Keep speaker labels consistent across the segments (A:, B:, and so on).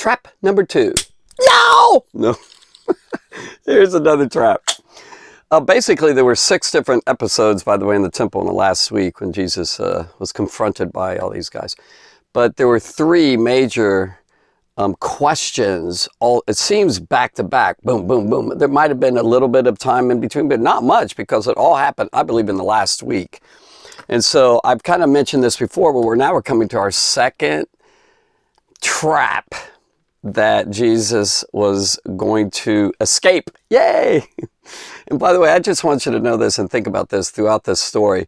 A: Trap number 2. No. Here's another trap. Basically, there were 6 different episodes, by the way, in the temple in the last week when Jesus was confronted by all these guys. But there were 3 major questions. It seems back to back. Boom, boom, boom. There might have been a little bit of time in between, but not much, because it all happened, I believe, in the last week. And so I've kind of mentioned this before, but we're coming to our second trap that Jesus was going to escape. Yay! And by the way, I just want you to know this and think about this throughout this story.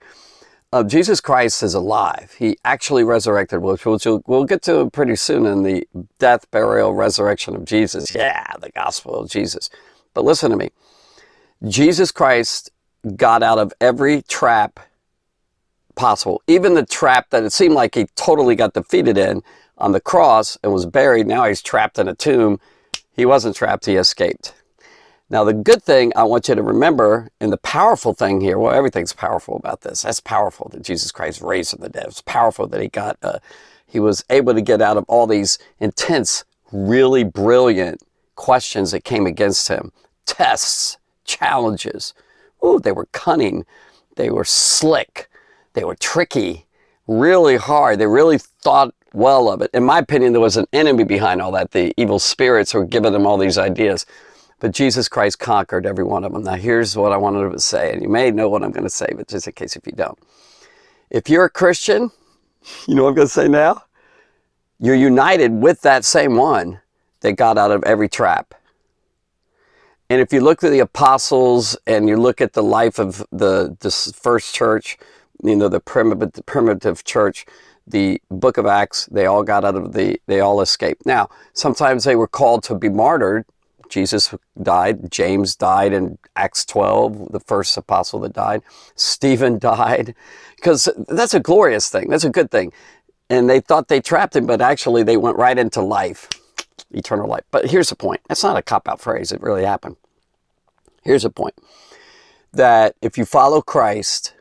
A: Jesus Christ is alive. He actually resurrected, which we'll get to pretty soon in the death, burial, resurrection of Jesus. Yeah, the gospel of Jesus. But listen to me. Jesus Christ got out of every trap possible. Even the trap that it seemed like he totally got defeated in on the cross and was buried. Now he's trapped in a tomb. He wasn't trapped. He escaped. Now, the good thing I want you to remember, and the powerful thing here, well, everything's powerful about this. That's powerful that Jesus Christ raised from the dead. It's powerful that he was able to get out of all these intense, really brilliant questions that came against him. Tests, challenges. Ooh, they were cunning. They were slick. They were tricky, really hard. They really thought well of it. In my opinion, there was an enemy behind all that. The evil spirits were giving them all these ideas. But Jesus Christ conquered every one of them. Now, here's what I wanted to say, and you may know what I'm going to say, but just in case if you don't. If you're a Christian, you know what I'm going to say now? You're united with that same one that got out of every trap. And if you look at the apostles and you look at the life of this first church, you know, the primitive church, the book of Acts, they all got out of they all escaped. Now, sometimes they were called to be martyred. Jesus died. James died in Acts 12, the first apostle that died. Stephen died. Because that's a glorious thing. That's a good thing. And they thought they trapped him, but actually they went right into life, eternal life. But here's the point. That's not a cop-out phrase. It really happened. Here's the point. That if you follow Christ,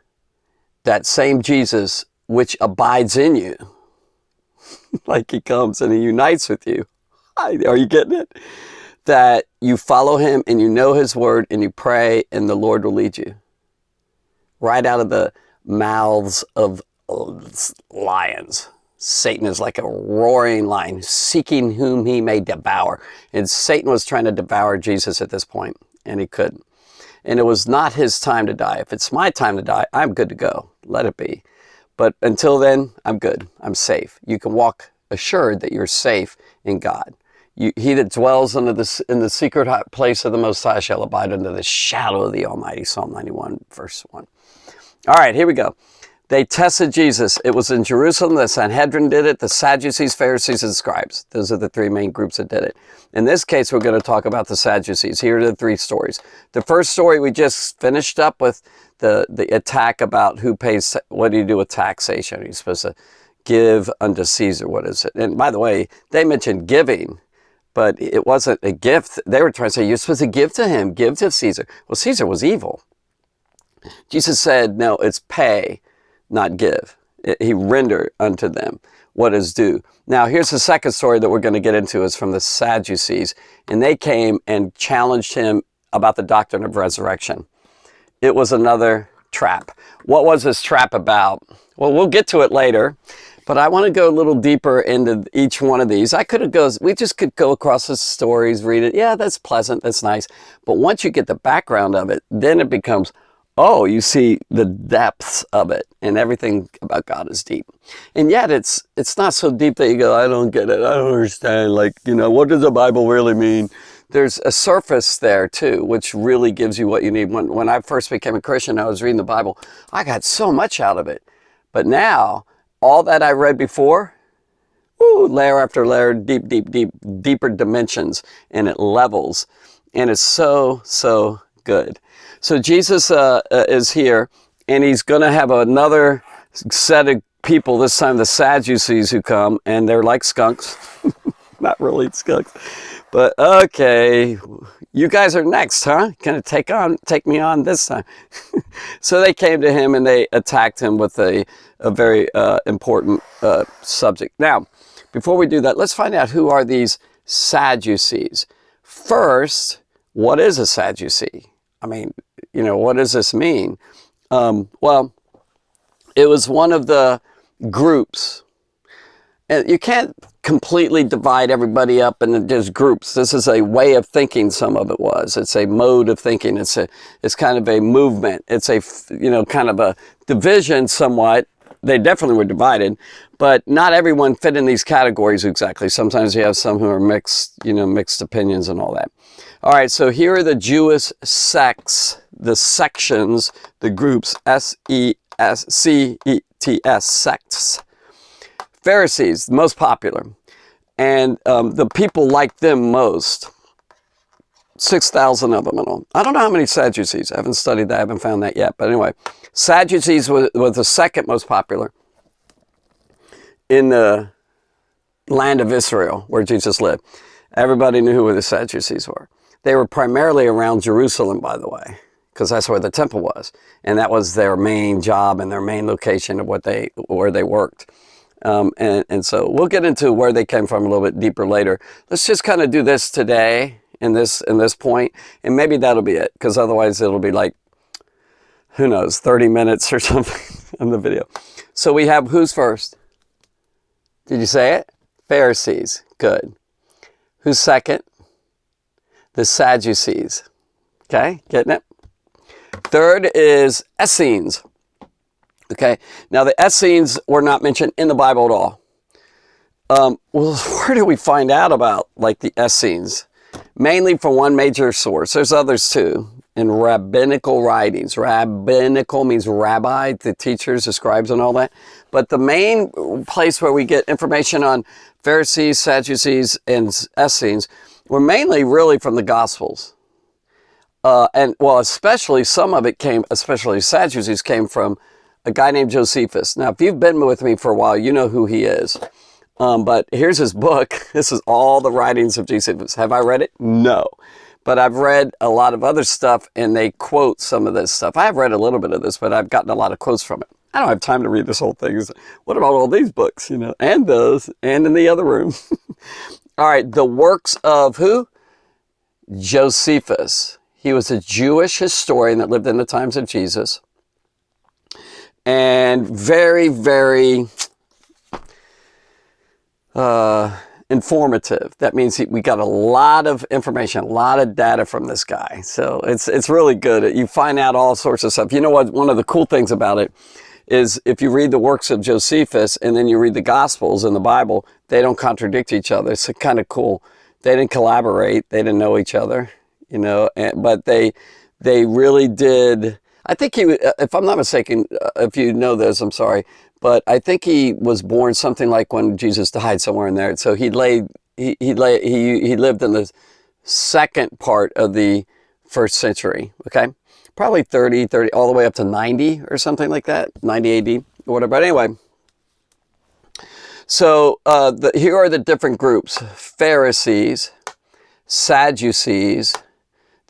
A: that same Jesus which abides in you, like he comes and he unites with you. Are you getting it? That you follow him and you know his word and you pray and the Lord will lead you. Right out of the mouths of lions. Satan is like a roaring lion, seeking whom he may devour. And Satan was trying to devour Jesus at this point, and he couldn't. And it was not his time to die. If it's my time to die, I'm good to go. Let it be. But until then, I'm good. I'm safe. You can walk assured that you're safe in God. He that dwells in the secret place of the Most High shall abide under the shadow of the Almighty. Psalm 91, verse 1. All right, here we go. They tested Jesus. It was in Jerusalem. The Sanhedrin did it. The Sadducees, Pharisees, and Scribes. Those are the 3 main groups that did it. In this case, we're going to talk about the Sadducees. Here are the 3 stories. The first story we just finished up with the attack about who pays, what do you do with taxation? You're supposed to give unto Caesar. What is it? And by the way, they mentioned giving. But it wasn't a gift. They were trying to say, you're supposed to give to him, give to Caesar. Well, Caesar was evil. Jesus said, no, it's pay, not give. He rendered unto them what is due. Now, here's the second story that we're going to get into is from the Sadducees. And they came and challenged him about the doctrine of resurrection. It was another trap. What was this trap about? Well, we'll get to it later. But I want to go a little deeper into each one of these. We just could go across the stories, read it. Yeah, that's pleasant, that's nice. But once you get the background of it, then it becomes, oh, you see the depths of it. And everything about God is deep. And yet it's not so deep that you go, I don't get it, I don't understand. Like, you know, what does the Bible really mean? There's a surface there too, which really gives you what you need. When I first became a Christian, I was reading the Bible. I got so much out of it. But now, all that I read before, layer after layer, deeper dimensions, and it levels. And it's so, so good. So Jesus is here, and he's going to have another set of people, this time the Sadducees who come, and they're like skunks. Not really skunks. But okay, you guys are next, huh? Gonna take me on this time. So they came to him and they attacked him with a very important subject. Now, before we do that, let's find out who are these Sadducees. First, what is a Sadducee? I mean, what does this mean? Well, it was one of the groups. And you can't completely divide everybody up into just groups. This is a way of thinking. Some of it was. It's a mode of thinking. It's kind of a movement. It's a kind of a division somewhat. They definitely were divided, but not everyone fit in these categories exactly. Sometimes you have some who are mixed opinions and all that. All right, so here are the Jewish sects, the sections, the groups, S-E-C-E-T-S, sects. Pharisees, the most popular, and the people liked them most. 6,000 of them and all. I don't know how many Sadducees. I haven't studied that. I haven't found that yet. But anyway, Sadducees was the second most popular in the land of Israel where Jesus lived. Everybody knew who the Sadducees were. They were primarily around Jerusalem, by the way, because that's where the temple was. And that was their main job and their main location of where they worked. And so we'll get into where they came from a little bit deeper later. Let's just kind of do this today in this point, and maybe that'll be it, because otherwise it'll be like, who knows, 30 minutes or something in the video. So we have, who's first? Did you say it? Pharisees. Good. Who's second? The Sadducees. Okay, getting it? Third is Essenes. Okay, now the Essenes were not mentioned in the Bible at all. Well, where do we find out about like the Essenes? Mainly from one major source. There's others too. In rabbinical writings. Rabbinical means rabbi, the teachers, the scribes and all that. But the main place where we get information on Pharisees, Sadducees, and Essenes were mainly really from the Gospels. And well, especially some of it came, especially Sadducees, came from a guy named Josephus. Now, if you've been with me for a while, you know who he is. But here's his book. This is all the writings of Josephus. Have I read it? No. But I've read a lot of other stuff, and they quote some of this stuff. I have read a little bit of this, but I've gotten a lot of quotes from it. I don't have time to read this whole thing. What about all these books, and those, and in the other room? All right, the works of who? Josephus. He was a Jewish historian that lived in the times of Jesus. And very, very informative. That means we got a lot of information, a lot of data from this guy. So it's really good. You find out all sorts of stuff. You know what? One of the cool things about it is if you read the works of Josephus and then you read the Gospels in the Bible, they don't contradict each other. It's kind of cool. They didn't collaborate. They didn't know each other, but they really did. I think he, if I'm not mistaken, if you know this, I'm sorry, but I think he was born something like when Jesus died, somewhere in there. So he lived in the second part of the first century. Okay, probably 30 all the way up to 90 or something like that, 90 AD or whatever. But anyway, so here are the different groups: Pharisees, Sadducees,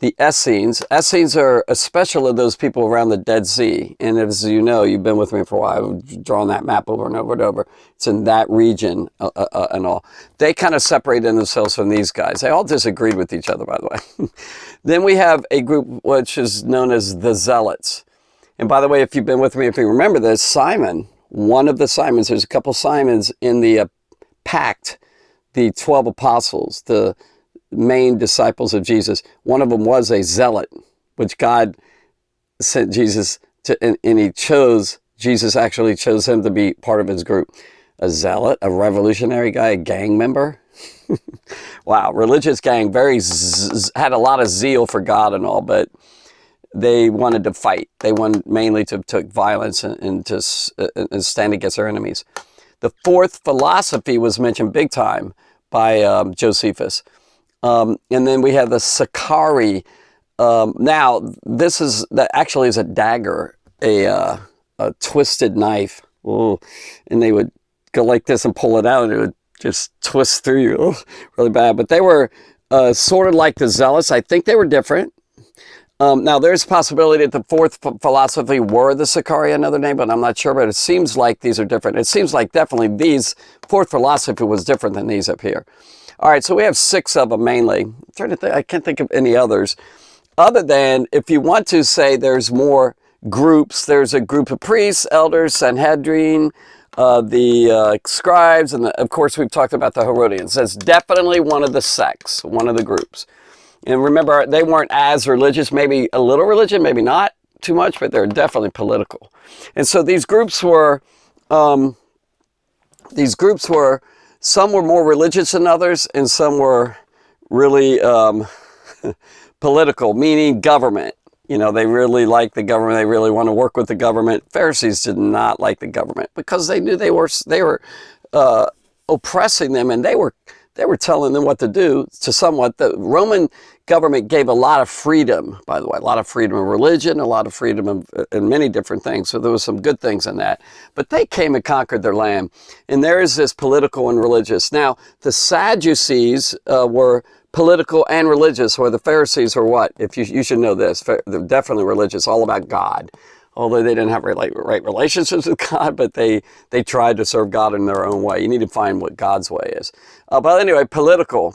A: the Essenes. Essenes are a special of those people around the Dead Sea. And as you know, you've been with me for a while, I've drawn that map over and over and over. It's in that region and all. They kind of separated themselves from these guys. They all disagreed with each other, by the way. Then we have a group which is known as the Zealots. And by the way, if you've been with me, if you remember this, Simon, one of the Simons, there's a couple Simons in the pact, the 12 apostles, the main disciples of Jesus. One of them was a zealot, which God sent Jesus to, and he chose, Jesus actually chose him to be part of his group. A zealot, a revolutionary guy, a gang member. Wow, religious gang, had a lot of zeal for God and all, but they wanted to fight. They wanted mainly to take violence and stand against their enemies. The fourth philosophy was mentioned big time by Josephus. And then we have the Sakari. Now, that actually is a dagger, a twisted knife. Ooh, and they would go like this and pull it out, and it would just twist through you. Ooh, really bad. But they were sort of like the Zealots. I think they were different. Now, there's a possibility that the fourth philosophy were the Sicaria, another name, but I'm not sure. But it seems like these are different. It seems like definitely these fourth philosophy was different than these up here. All right, so we have 6 of them mainly. I'm trying to think, I can't think of any others. Other than, if you want to say there's more groups, there's a group of priests, elders, Sanhedrin, the scribes, and of course we've talked about the Herodians. That's definitely one of the sects, one of the groups. And remember, they weren't as religious, maybe a little religion, maybe not too much, but they're definitely political. And so these groups were, some were more religious than others, and some were really political, meaning government. You know, they really like the government. They really want to work with the government. Pharisees did not like the government because they knew they were oppressing them, and they were telling them what to do. To somewhat, the Roman government gave a lot of freedom, by the way, a lot of freedom of religion, a lot of freedom in many different things. So there was some good things in that. But they came and conquered their land, and there is this political and religious. Now, the Sadducees were political and religious, or the Pharisees were what? If you should know this, they're definitely religious, all about God. Although they didn't have right relationships with God, but they tried to serve God in their own way. You need to find what God's way is. But anyway, political,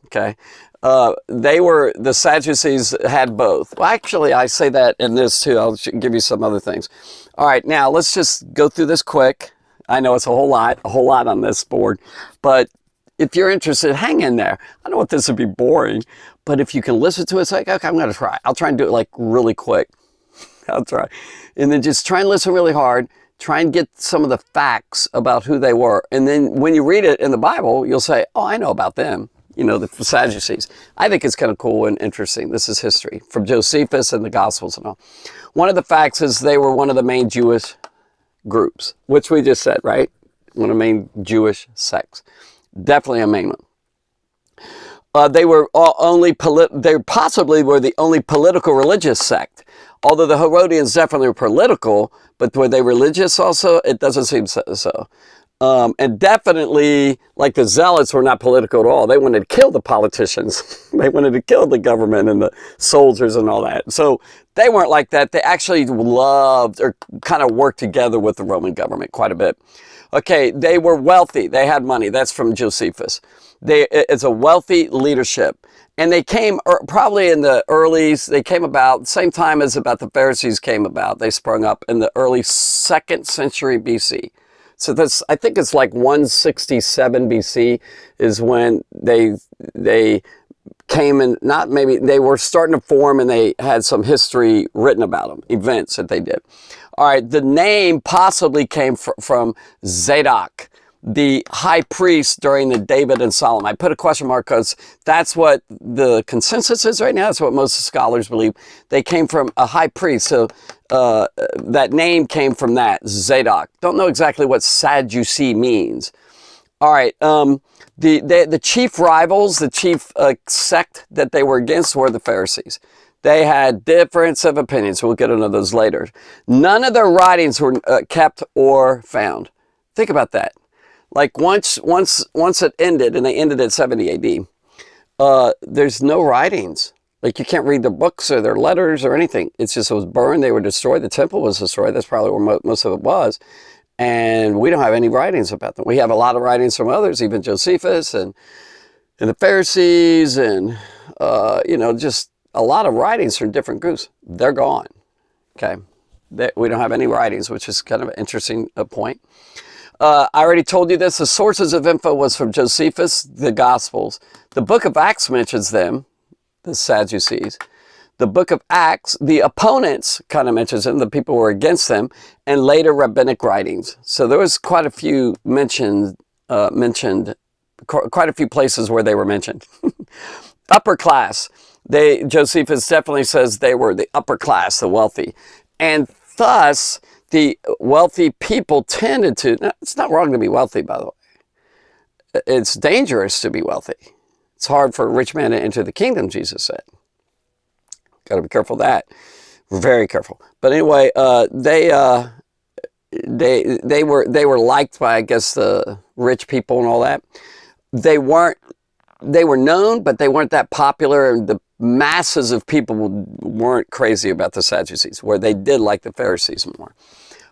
A: okay? The Sadducees had both. Well, actually, I say that in this too. I'll give you some other things. All right, now let's just go through this quick. I know it's a whole lot on this board, but if you're interested, hang in there. I don't want this to be boring, but if you can listen to it, it's like, okay, I'm going to try. I'll try and do it like really quick. I'll try. And then just try and listen really hard. Try and get some of the facts about who they were. And then when you read it in the Bible, you'll say, oh, I know about them. You know, the Sadducees. I think it's kind of cool and interesting. This is history from Josephus and the Gospels and all. One of the facts is they were one of the main Jewish groups, which we just said, right? One of the main Jewish sects. Definitely a main one. They possibly were the only political religious sect. Although the Herodians definitely were political, but were they religious also? It doesn't seem so. And definitely, like the Zealots were not political at all. They wanted to kill the politicians. They wanted to kill the government and the soldiers and all that. So they weren't like that. They actually loved or kind of worked together with the Roman government quite a bit. Okay, they were wealthy. They had money. That's from Josephus. It's a wealthy leadership. And they came probably in the early, they came about same time as about the Pharisees came about. They sprung up in the early 2nd century BC. So that's, I think it's like 167 BC is when they came and not maybe, they were starting to form and they had some history written about them, events that they did. All right, the name possibly came from Zadok, the high priest during the David and Solomon. I put a question mark because that's what the consensus is right now. That's what most scholars believe. They came from a high priest. So that name came from that, Zadok. Don't know exactly what Sadducee means. All right, the chief rivals, the chief sect that they were against were the Pharisees. They had difference of opinions. We'll get into those later. None of their writings were kept or found. Think about that. Like once it ended, and they ended at 70 AD, there's no writings. Like you can't read their books or their letters or anything. It's just it was burned. They were destroyed. The temple was destroyed. That's probably where most of it was. And we don't have any writings about them. We have a lot of writings from others, even Josephus and the Pharisees and, just a lot of writings from different groups. They're gone. Okay. We don't have any writings, which is kind of an interesting point. I already told you this. The sources of info was from Josephus, the Gospels. The book of Acts mentions them, the Sadducees. The book of Acts, the opponents kind of mentions them, the people who were against them, and later rabbinic writings. So there was quite a few mentioned, quite a few places where they were mentioned. Upper class. Josephus definitely says they were the upper class, the wealthy. And thus, the wealthy people tended to, it's not wrong to be wealthy, by the way. It's dangerous to be wealthy. It's hard for a rich man to enter the kingdom, Jesus said. Got to be careful of that. Very careful. But anyway, they were liked by, I guess, the rich people and all that. They were known, but they weren't that popular, and masses of people weren't crazy about the Sadducees, where they did like the Pharisees more.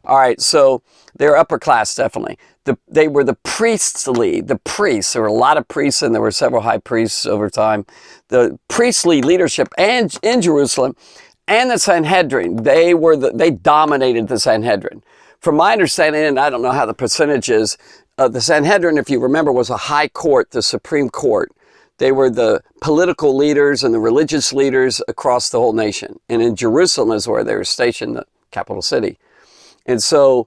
A: All right, so they're upper class, definitely. They were the priestly, the priests. There were a lot of priests, and there were several high priests over time. The priestly leadership and in Jerusalem and the Sanhedrin, they dominated the Sanhedrin. From my understanding, and I don't know how the percentage is, the Sanhedrin, if you remember, was a high court, the Supreme Court. They were the political leaders and the religious leaders across the whole nation. And in Jerusalem is where they were stationed, the capital city. And so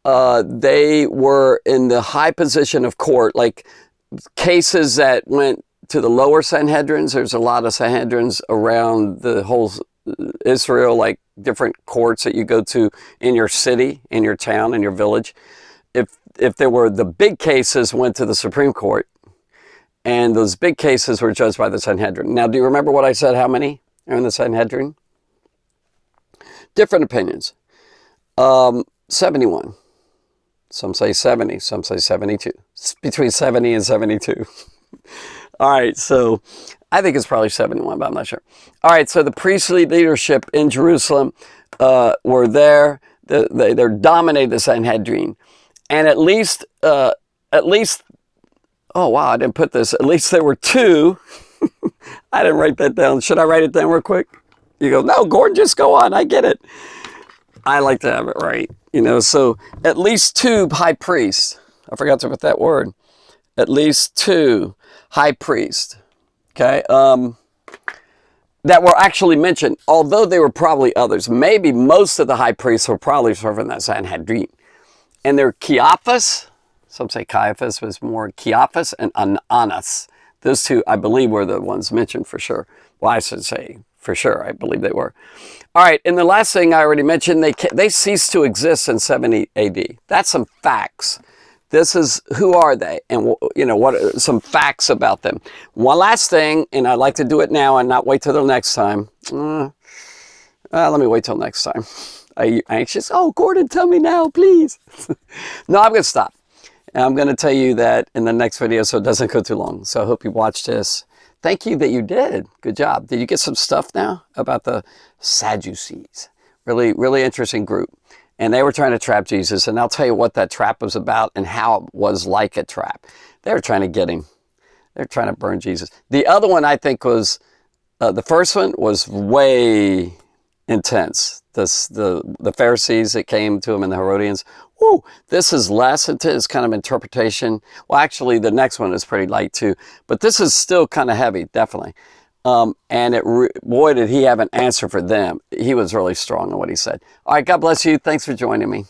A: they were in the high position of court, like cases that went to the lower Sanhedrins. There's a lot of Sanhedrins around the whole Israel, like different courts that you go to in your city, in your town, in your village. If there were the big cases, went to the Supreme Court, and those big cases were judged by the Sanhedrin. Now, do you remember what I said? How many are in the Sanhedrin? Different opinions. 71. Some say 70, some say 72. It's between 70 and 72. All right, so I think it's probably 71, but I'm not sure. All right, so the priestly leadership in Jerusalem were there. They dominated the Sanhedrin. And at least, oh wow, I didn't put this. At least there were two. I didn't write that down. Should I write it down real quick? You go, no, Gordon, just go on. I get it. I like to have it right. You know, so at least two high priests. I forgot to put that word. At least two high priests. Okay. That were actually mentioned, although there were probably others. Maybe most of the high priests were probably serving that Sanhedrin. And they're Caiaphas. Some say Caiaphas was more Caiaphas and Annas. Those two, I believe, were the ones mentioned for sure. Well, I should say for sure. I believe they were. All right, and the last thing I already mentioned, they ceased to exist in 70 AD. That's some facts. This is, who are they? And, you know, what are some facts about them? One last thing, and I'd like to do it now and not wait till the next time. Let me wait till next time. Are you anxious? Oh, Gordon, tell me now, please. No, I'm going to stop. And I'm going to tell you that in the next video so it doesn't go too long. So I hope you watched this. Thank you that you did. Good job. Did you get some stuff now about the Sadducees? Really, really interesting group. And they were trying to trap Jesus. And I'll tell you what that trap was about and how it was like a trap. They were trying to get him. They're trying to burn Jesus. The other one, I think, was, the first one was way intense. The Pharisees that came to him and the Herodians. Woo, this is less intense kind of interpretation. Well, actually, the next one is pretty light too. But this is still kind of heavy, definitely. And boy, did he have an answer for them. He was really strong in what he said. All right, God bless you. Thanks for joining me.